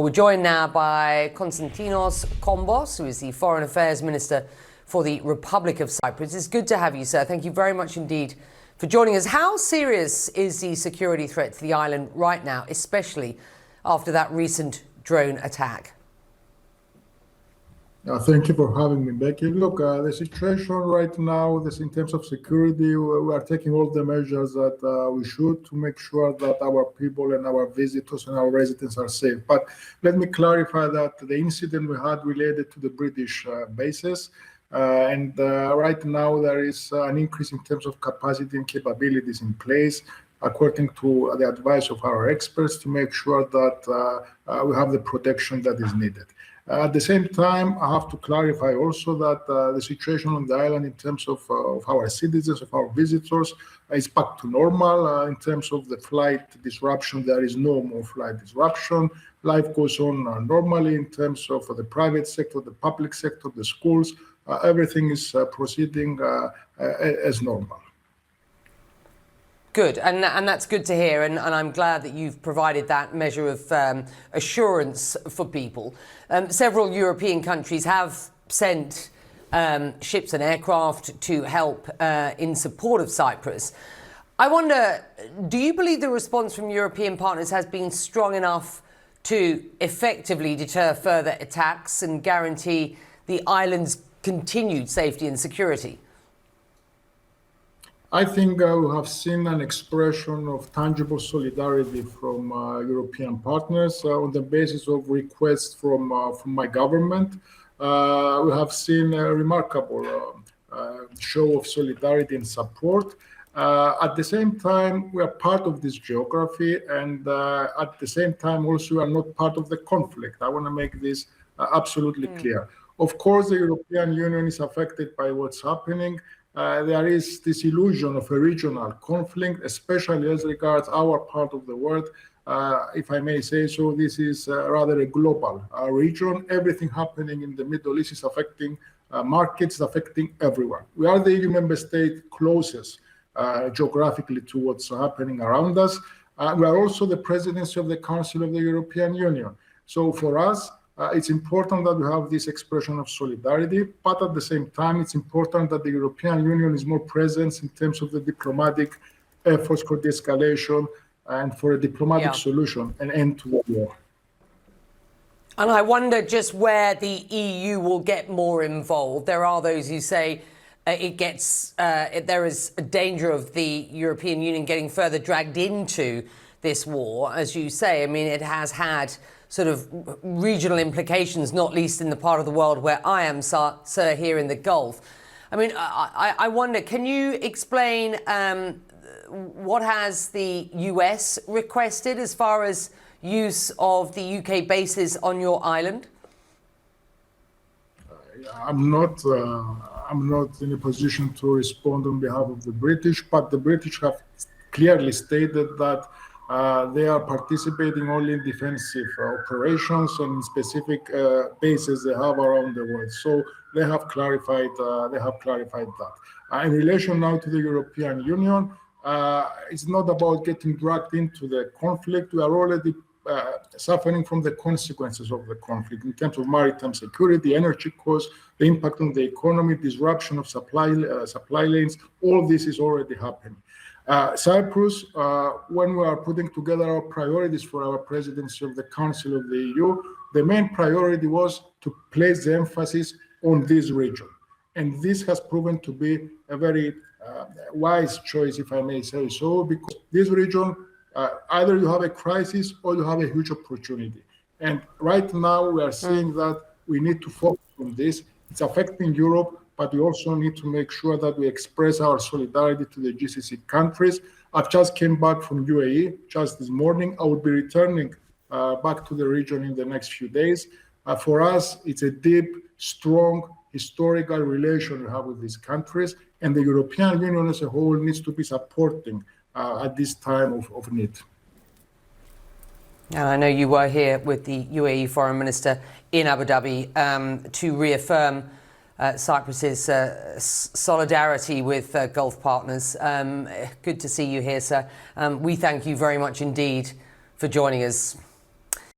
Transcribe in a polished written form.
We're joined now by Constantinos Kombos, who is the Foreign Affairs Minister for the Republic of Cyprus. It's good to have you, sir. Thank you very much indeed for joining us. How serious is the security threat to the island right now, especially after that recent drone attack? Thank you for having me, Becky. Look, the situation right now, in terms of security, we are taking all the measures that we should to make sure that our people and our visitors and our residents are safe. But let me clarify that the incident we had related to the British bases. Right now there is an increase in terms of capacity and capabilities in place, according to the advice of our experts, to make sure that we have the protection that is needed. At the same time, I have to clarify also that the situation on the island in terms of our citizens, of our visitors, is back to normal. In terms of the flight disruption, there is no more flight disruption. Life goes on normally in terms of the private sector, the public sector, the schools. Everything is proceeding as normal. Good, and that's good to hear, and I'm glad that you've provided that measure of assurance for people. Several European countries have sent ships and aircraft to help in support of Cyprus. I wonder, do you believe the response from European partners has been strong enough to effectively deter further attacks and guarantee the island's continued safety and security? I think we have seen an expression of tangible solidarity from European partners on the basis of requests from my government. We have seen a remarkable show of solidarity and support. At the same time, we are part of this geography, and at the same time also we are not part of the conflict. I want to make this absolutely clear. Of course, the European Union is affected by what's happening. There is this illusion of a regional conflict, especially as regards our part of the world. If I may say so, this is rather a global region. Everything happening in the Middle East is affecting markets, affecting everyone. We are the EU member state closest geographically to what's happening around us. We are also the presidency of the Council of the European Union. So for us, it's important that we have this expression of solidarity, but at the same time, it's important that the European Union is more present in terms of the diplomatic efforts for de-escalation and for a diplomatic solution, an end to the war. And I wonder just where the EU will get more involved. There are those who say there is a danger of the European Union getting further dragged into this war. As you say, I mean, it has had sort of regional implications, not least in the part of the world where I am, sir, here in the Gulf. I mean, I wonder, can you explain what has the US requested as far as use of the UK bases on your island? I'm not in a position to respond on behalf of the British, but the British have clearly stated that they are participating only in defensive operations and in specific bases they have around the world. So they have clarified that. In relation now to the European Union, it's not about getting dragged into the conflict. We are already suffering from the consequences of the conflict in terms of maritime security, energy costs, the impact on the economy, disruption of supply lanes. All this is already happening. Cyprus, when we are putting together our priorities for our presidency of the Council of the EU, the main priority was to place the emphasis on this region. And this has proven to be a very wise choice, if I may say so, because this region, either you have a crisis or you have a huge opportunity. And right now we are seeing that we need to focus on this. It's affecting Europe, but we also need to make sure that we express our solidarity to the GCC countries. I've just came back from UAE just this morning. I will be returning back to the region in the next few days. For us, it's a deep, strong, historical relation we have with these countries, and the European Union as a whole needs to be supporting at this time of need. And I know you were here with the UAE Foreign Minister in Abu Dhabi to reaffirm Cyprus's solidarity with Gulf partners. Good to see you here, sir. We thank you very much indeed for joining us.